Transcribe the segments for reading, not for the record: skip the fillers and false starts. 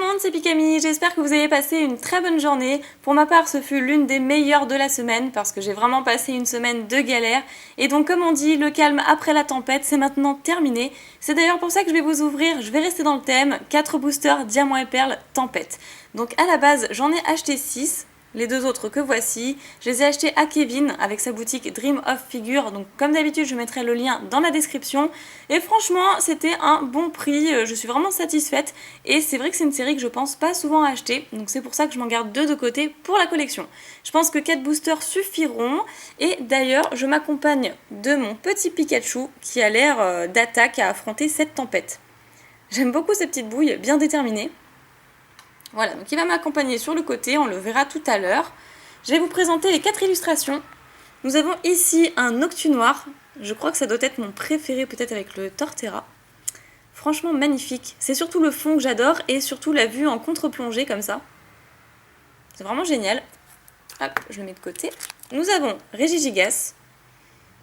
monde, c'est Pikami, j'espère que vous avez passé une très bonne journée. Pour ma part, ce fut l'une des meilleures de la semaine parce que j'ai vraiment passé une semaine de galère. Et donc comme on dit, le calme après la tempête, c'est maintenant terminé. C'est d'ailleurs pour ça que je vais vous ouvrir, je vais rester dans le thème, 4 boosters diamants et perles tempête. Donc à la base, j'en ai acheté 6. Les deux autres que voici, je les ai achetés à Kevin avec sa boutique Dream of Figure. Donc comme d'habitude, je mettrai le lien dans la description. Et franchement, c'était un bon prix. Je suis vraiment satisfaite. Et c'est vrai que c'est une série que je pense pas souvent acheter. Donc c'est pour ça que je m'en garde 2 de côté pour la collection. Je pense que 4 boosters suffiront. Et d'ailleurs, je m'accompagne de mon petit Pikachu qui a l'air d'attaque à affronter cette tempête. J'aime beaucoup ces petites bouilles bien déterminées. Voilà, donc il va m'accompagner sur le côté, on le verra tout à l'heure. Je vais vous présenter les 4 illustrations. Nous avons ici un Noctunoir. Je crois que ça doit être mon préféré, peut-être avec le Torterra. Franchement magnifique. C'est surtout le fond que j'adore et surtout la vue en contre-plongée comme ça. C'est vraiment génial. Hop, je le mets de côté. Nous avons Regigigas.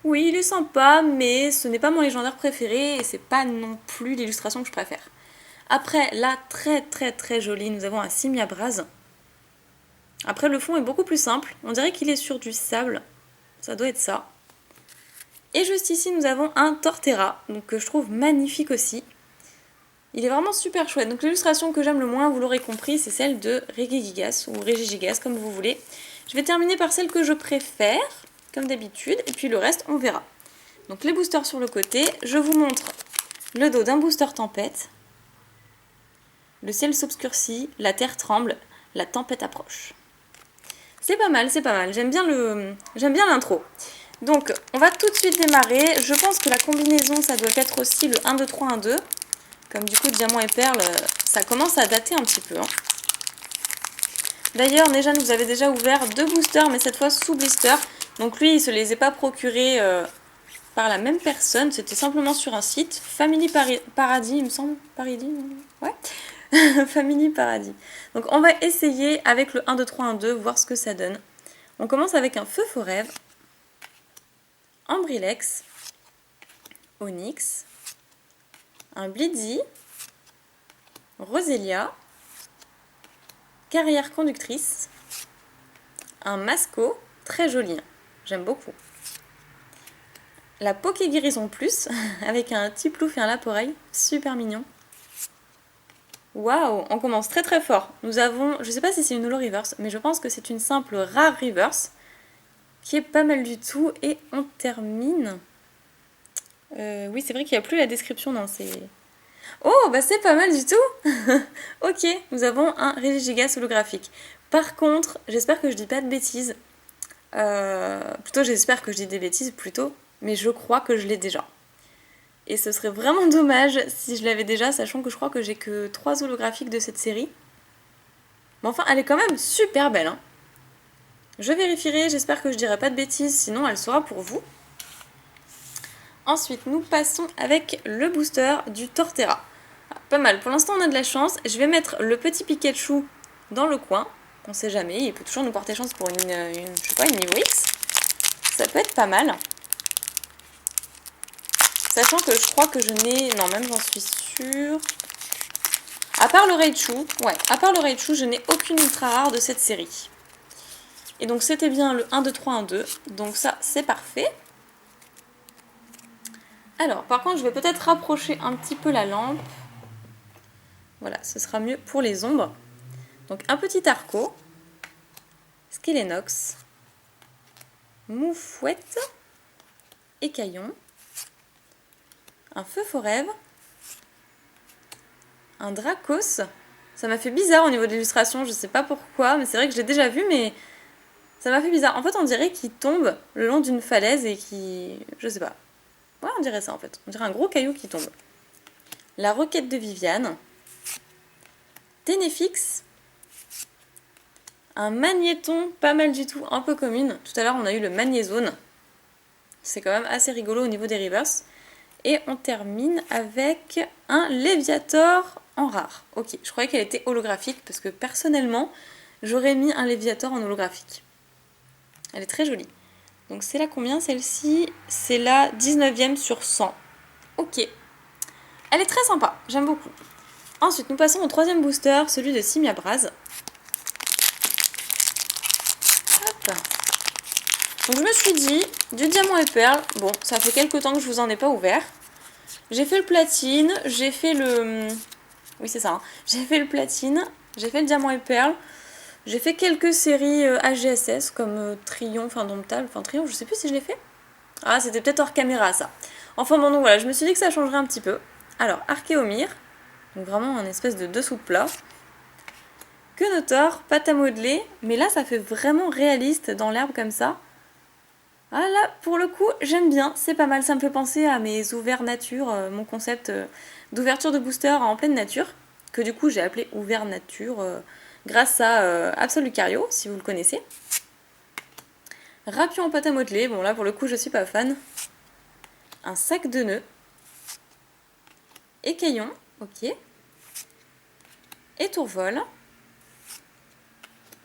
Oui, il est sympa, mais ce n'est pas mon légendaire préféré et c'est pas non plus l'illustration que je préfère. Après, là, très jolie, nous avons un Simiabras. Après, le fond est beaucoup plus simple. On dirait qu'il est sur du sable. Ça doit être ça. Et juste ici, nous avons un Torterra, donc que je trouve magnifique aussi. Il est vraiment super chouette. Donc l'illustration que j'aime le moins, vous l'aurez compris, c'est celle de Regigigas, ou Regigigas, comme vous voulez. Je vais terminer par celle que je préfère, comme d'habitude, et puis le reste, on verra. Donc les boosters sur le côté. Je vous montre le dos d'un booster tempête. Le ciel s'obscurcit, la terre tremble, la tempête approche. C'est pas mal, c'est pas mal. J'aime bien l'intro. Donc, on va tout de suite démarrer. Je pense que la combinaison, ça doit être aussi le 1, 2, 3, 1, 2. Comme du coup, diamant et perle, ça commence à dater un petit peu. Hein. D'ailleurs, Nejan vous avez déjà ouvert 2 boosters, mais cette fois sous blister. Donc lui, il se les est pas procurés par la même personne. C'était simplement sur un site. Family Paradis, il me semble. Paradis, ouais. Family Paradis. Donc on va essayer avec le 1, 2, 3, 1, 2, voir ce que ça donne. On commence avec un Feu Forêt, Ambrilex, Onyx, un Blitzy, Roselia, Carrière Conductrice, un Masco, très joli, j'aime beaucoup. La Poké Guérison Plus, avec un Tiplouf et un Laporeille, super mignon. Waouh, on commence très fort. Nous avons, je sais pas si c'est une holo reverse, mais je pense que c'est une simple rare reverse qui est pas mal du tout. Et on termine. Oui, c'est vrai qu'il n'y a plus la description dans ces. Oh, bah c'est pas mal du tout. Ok, nous avons un Regigigas holographique. Par contre, j'espère que je dis pas de bêtises. Plutôt, j'espère que je dis des bêtises plutôt, mais je crois que je l'ai déjà. Et ce serait vraiment dommage si je l'avais déjà, sachant que je crois que j'ai que 3 holographiques de cette série. Mais enfin, elle est quand même super belle. Hein. Je vérifierai, j'espère que je dirai pas de bêtises, sinon elle sera pour vous. Ensuite, nous passons avec le booster du Torterra. Ah, pas mal, pour l'instant on a de la chance. Je vais mettre le petit Pikachu dans le coin. On sait jamais, il peut toujours nous porter chance pour une niveau X. Ça peut être pas mal. Sachant que je crois que je n'ai... Non, même j'en suis sûre. À part le Raichu, je n'ai aucune ultra rare de cette série. Et donc c'était bien le 1, 2, 3, 1, 2. Donc ça, c'est parfait. Alors, par contre, je vais peut-être rapprocher un petit peu la lampe. Voilà, ce sera mieux pour les ombres. Donc un petit Arco. Skelenox. Moufouette. Écaillon. Un Feu Forêt, un Dracos. Ça m'a fait bizarre au niveau de l'illustration, je sais pas pourquoi, mais c'est vrai que je l'ai déjà vu, mais ça m'a fait bizarre. En fait, on dirait qu'il tombe le long d'une falaise et qui... Je sais pas. Ouais, on dirait ça en fait. On dirait un gros caillou qui tombe. La Roquette de Viviane. Ténéfix. Un Magnéton, pas mal du tout, un peu commune. Tout à l'heure, on a eu le Magnézone. C'est quand même assez rigolo au niveau des reverse. Et on termine avec un Léviator en rare. Ok, je croyais qu'elle était holographique parce que personnellement, j'aurais mis un Léviator en holographique. Elle est très jolie. Donc c'est la combien celle-ci? C'est la 19e sur 100. Ok. Elle est très sympa, j'aime beaucoup. Ensuite, nous passons au troisième booster, celui de Simia Braz. Hop. Donc je me suis dit, du diamant et perle, bon, ça fait quelques temps que je vous en ai pas ouvert. J'ai fait le platine, j'ai fait le... Oui, c'est ça, hein. J'ai fait le platine, j'ai fait le diamant et perle. J'ai fait quelques séries AGSS comme Triomphe, Indomptable, enfin Triomphe, je sais plus si je l'ai fait. Ah, c'était peut-être hors caméra ça. Enfin bon, donc voilà, je me suis dit que ça changerait un petit peu. Alors, Archéomir, donc vraiment un espèce de dessous de plat. Quenotor, pâte à modeler, mais là ça fait vraiment réaliste dans l'herbe comme ça. Ah là, pour le coup, j'aime bien, c'est pas mal, ça me fait penser à mes ouverts nature, mon concept d'ouverture de booster en pleine nature, que du coup j'ai appelé ouvert nature grâce à Absolucario, si vous le connaissez. Rapion en pâte à modeler, bon là pour le coup je suis pas fan. Un sac de nœuds. Écaillon, ok. Étourvol.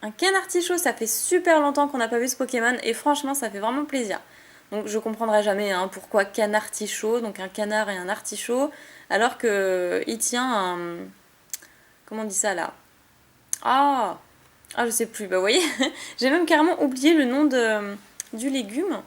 Un canard artichaut, ça fait super longtemps qu'on n'a pas vu ce Pokémon et franchement ça fait vraiment plaisir. Donc je comprendrai jamais hein, pourquoi canard artichaut, donc un canard et un artichaut, alors que il tient un... Comment on dit ça là? Ah, je sais plus, bah vous voyez, j'ai même carrément oublié le nom du légume.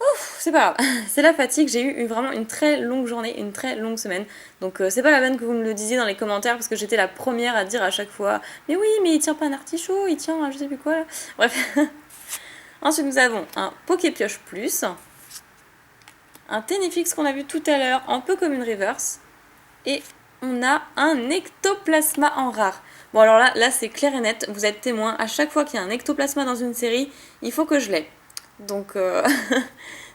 Ouf, c'est pas grave, c'est la fatigue, j'ai eu vraiment une très longue journée, une très longue semaine. Donc c'est pas la peine que vous me le disiez dans les commentaires parce que j'étais la première à dire à chaque fois mais oui, mais il tient pas un artichaut, il tient un je sais plus quoi là. Bref. Ensuite nous avons un Poképioche Plus, un Ténifix qu'on a vu tout à l'heure en peu comme une reverse, et on a un Ectoplasma en rare. Bon alors là c'est clair et net, vous êtes témoin, à chaque fois qu'il y a un Ectoplasma dans une série, il faut que je l'aie. Donc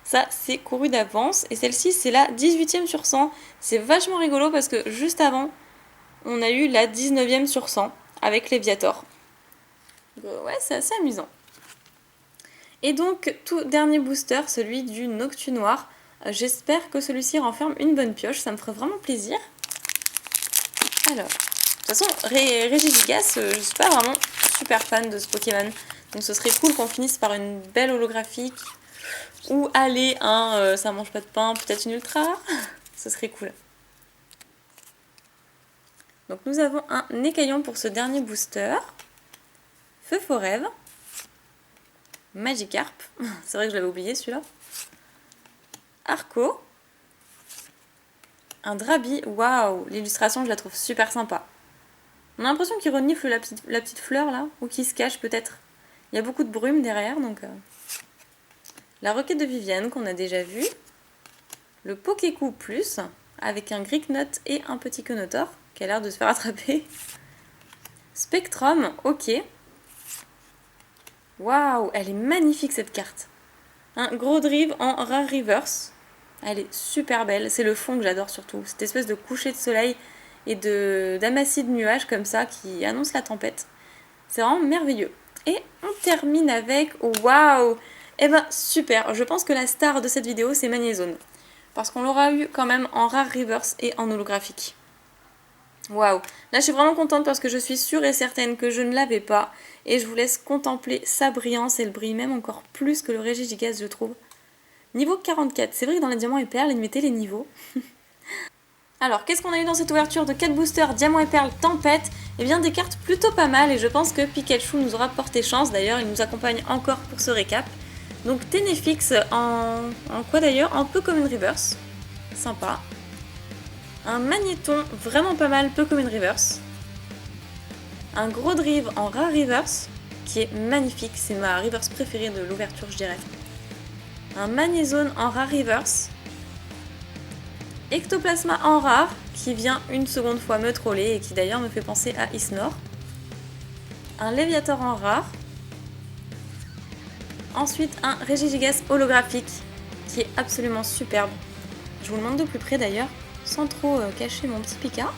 ça c'est couru d'avance. Et celle-ci c'est la 18e sur 100. C'est vachement rigolo parce que juste avant on a eu la 19e sur 100 avec Léviator. Ouais, c'est assez amusant. Et donc tout dernier booster, celui du Noctu Noir. J'espère que celui-ci renferme une bonne pioche, ça me ferait vraiment plaisir. Alors, de toute façon Regigigas, je suis pas vraiment super fan de ce Pokémon. Donc ce serait cool qu'on finisse par une belle holographique. Ou aller ça mange pas de pain, peut-être une ultra rare. Ce serait cool. Donc nous avons un écaillon pour ce dernier booster. Feu Forève. Magikarp. C'est vrai que je l'avais oublié celui-là. Arco. Un Drabi. Waouh, l'illustration je la trouve super sympa. On a l'impression qu'il renifle la petite fleur là. Ou qu'il se cache peut-être. Il y a beaucoup de brume derrière donc... La requête de Viviane qu'on a déjà vue. Le Pokécoup Plus avec un Gricknot et un petit Quenotor qui a l'air de se faire attraper. Spectrum, ok. Waouh, elle est magnifique cette carte. Un gros drive en Rare Reverse. Elle est super belle. C'est le fond que j'adore surtout. Cette espèce de coucher de soleil et d'amassis de nuages comme ça qui annonce la tempête. C'est vraiment merveilleux. Et on termine avec... Oh, waouh! Eh ben super, je pense que la star de cette vidéo c'est Magnézone. Parce qu'on l'aura eu quand même en Rare Reverse et en holographique. Waouh, là je suis vraiment contente parce que je suis sûre et certaine que je ne l'avais pas. Et je vous laisse contempler sa brillance, elle brille même encore plus que le Regigigas je trouve. Niveau 44, c'est vrai que dans les diamants et perles ils mettaient les niveaux. Alors, qu'est-ce qu'on a eu dans cette ouverture de 4 boosters Diamant et Perle Tempête? Eh bien, des cartes plutôt pas mal et je pense que Pikachu nous aura porté chance. D'ailleurs, il nous accompagne encore pour ce récap. Donc, Ténifix en quoi d'ailleurs? En peu comme une reverse. Sympa. Un Magnéton vraiment pas mal, peu comme une reverse. Un gros drive en rare reverse qui est magnifique. C'est ma reverse préférée de l'ouverture, je dirais. Un Magnézone en rare reverse. Ectoplasma en rare, qui vient une seconde fois me troller et qui d'ailleurs me fait penser à Isnor. Un Léviator en rare. Ensuite un Regigigas holographique, qui est absolument superbe. Je vous le montre de plus près d'ailleurs, sans trop cacher mon petit Pika.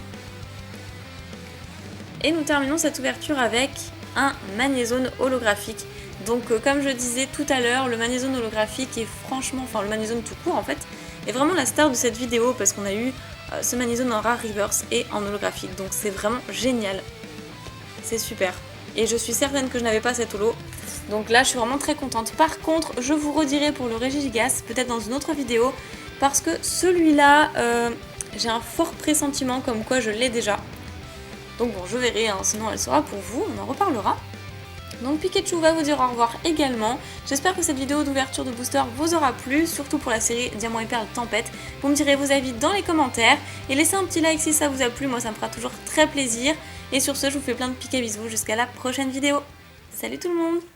Et nous terminons cette ouverture avec un Magnézone holographique. Donc comme je disais tout à l'heure, le Magnézone holographique est franchement, enfin le Magnézone tout court en fait, est vraiment la star de cette vidéo parce qu'on a eu ce Magnézone en rare reverse et en holographique. Donc c'est vraiment génial. C'est super. Et je suis certaine que je n'avais pas cet holo. Donc là je suis vraiment très contente. Par contre, je vous redirai pour le Regigigas, peut-être dans une autre vidéo, parce que celui-là, j'ai un fort pressentiment comme quoi je l'ai déjà. Donc bon, je verrai, hein, sinon elle sera pour vous, on en reparlera. Donc Pikachu va vous dire au revoir également. J'espère que cette vidéo d'ouverture de booster vous aura plu, surtout pour la série Diamant et Perle Tempête. Vous me direz vos avis dans les commentaires et laissez un petit like si ça vous a plu, moi ça me fera toujours très plaisir. Et sur ce, je vous fais plein de piques à bisous jusqu'à la prochaine vidéo. Salut tout le monde!